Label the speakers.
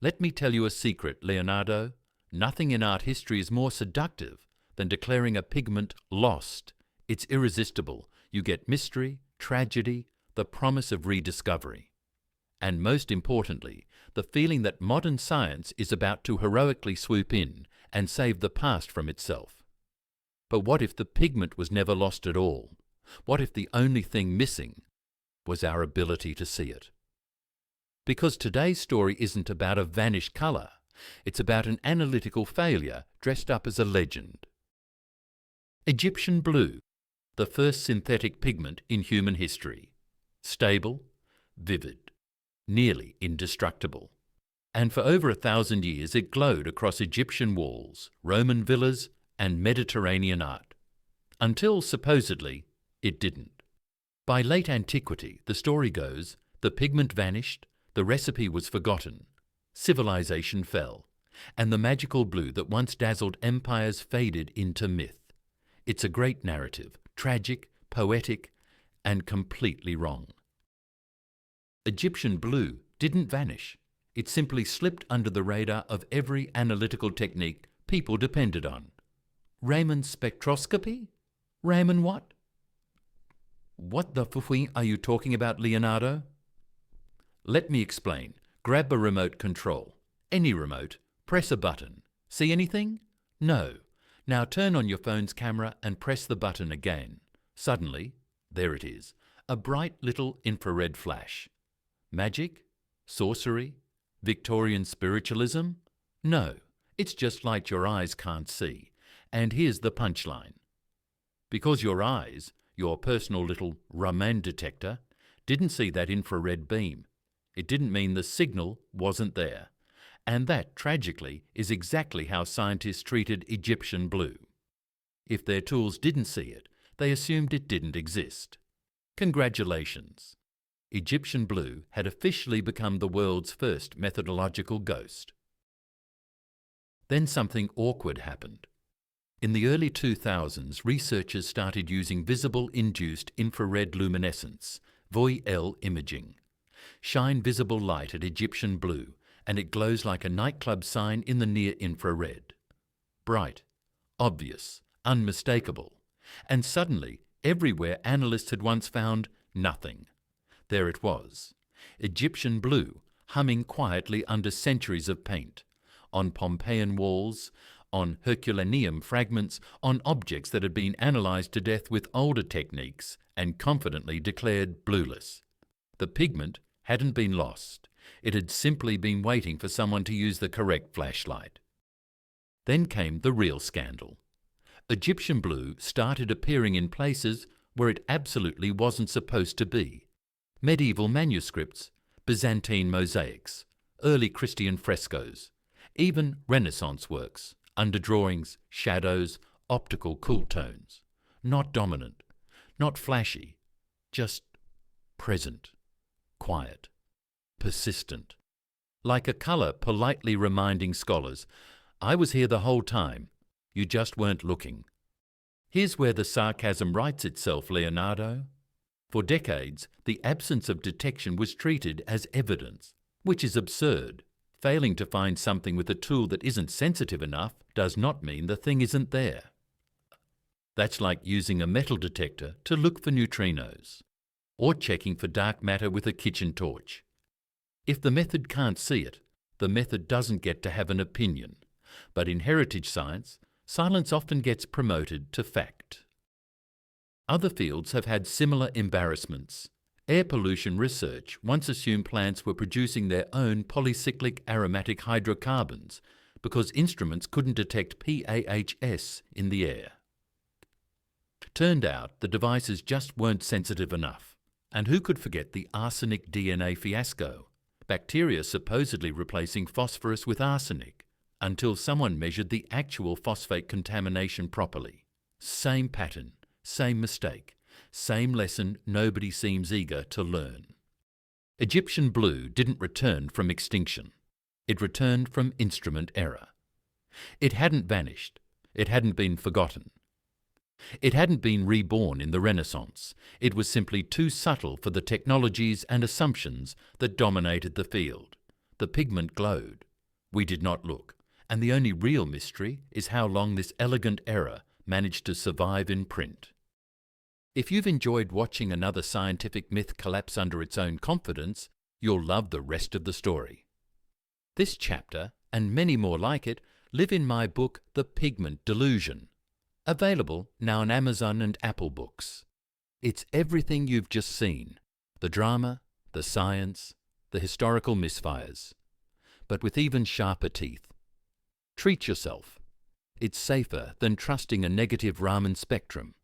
Speaker 1: Let me tell you a secret, Leonardo. Nothing in art history is more seductive than declaring a pigment lost. It's irresistible. You get mystery, tragedy, the promise of rediscovery. And most importantly, the feeling that modern science is about to heroically swoop in and save the past from itself. But what if the pigment was never lost at all? What if the only thing missing was our ability to see it? Because today's story isn't about a vanished colour, it's about an analytical failure dressed up as a legend. Egyptian blue, the first synthetic pigment in human history. Stable, vivid, nearly indestructible. And for over 1,000 years it glowed across Egyptian walls, Roman villas and Mediterranean art. Until, supposedly, it didn't. By late antiquity, the story goes, the pigment vanished, the recipe was forgotten, civilization fell, and the magical blue that once dazzled empires faded into myth. It's a great narrative, tragic, poetic, and completely wrong. Egyptian blue didn't vanish. It simply slipped under the radar of every analytical technique people depended on. Raman spectroscopy? Raman what? What the fuffing are you talking about, Leonardo? Let me explain. Grab a remote control. Any remote. Press a button. See anything? No. Now turn on your phone's camera and press the button again. Suddenly, there it is. A bright little infrared flash. Magic? Sorcery? Victorian spiritualism? No. It's just light your eyes can't see. And here's the punchline. Because your eyes, your personal little Raman detector, didn't see that infrared beam, it didn't mean the signal wasn't there. And that, tragically, is exactly how scientists treated Egyptian blue. If their tools didn't see it, they assumed it didn't exist. Congratulations! Egyptian blue had officially become the world's first methodological ghost. Then something awkward happened. In the early 2000s, researchers started using visible-induced infrared luminescence, VOIL imaging. Shine visible light at Egyptian blue, and it glows like a nightclub sign in the near-infrared. Bright, obvious, unmistakable. And suddenly, everywhere analysts had once found nothing. There it was, Egyptian blue, humming quietly under centuries of paint, on Pompeian walls, on Herculaneum fragments, on objects that had been analysed to death with older techniques and confidently declared blueless. The pigment hadn't been lost. It had simply been waiting for someone to use the correct flashlight. Then came the real scandal. Egyptian blue started appearing in places where it absolutely wasn't supposed to be. Medieval manuscripts, Byzantine mosaics, early Christian frescoes, even Renaissance works, underdrawings, shadows, optical cool tones. Not dominant, not flashy, just present, quiet, persistent. Like a colour politely reminding scholars, I was here the whole time, you just weren't looking. Here's where the sarcasm writes itself, Leonardo. For decades, the absence of detection was treated as evidence, which is absurd. Failing to find something with a tool that isn't sensitive enough does not mean the thing isn't there. That's like using a metal detector to look for neutrinos, or checking for dark matter with a kitchen torch. If the method can't see it, the method doesn't get to have an opinion. But in heritage science, silence often gets promoted to fact. Other fields have had similar embarrassments. Air pollution research once assumed plants were producing their own polycyclic aromatic hydrocarbons because instruments couldn't detect PAHs in the air. Turned out the devices just weren't sensitive enough. And who could forget the arsenic DNA fiasco? Bacteria supposedly replacing phosphorus with arsenic, until someone measured the actual phosphate contamination properly. Same pattern, same mistake, same lesson nobody seems eager to learn. Egyptian blue didn't return from extinction. It returned from instrument error. It hadn't vanished. It hadn't been forgotten. It hadn't been reborn in the Renaissance. It was simply too subtle for the technologies and assumptions that dominated the field. The pigment glowed. We did not look, and the only real mystery is how long this elegant error managed to survive in print. If you've enjoyed watching another scientific myth collapse under its own confidence, you'll love the rest of the story. This chapter, and many more like it, live in my book The Pigment Delusion, available now on Amazon and Apple Books. It's everything you've just seen: the drama, the science, the historical misfires, but with even sharper teeth. Treat yourself. It's safer than trusting a negative Raman spectrum.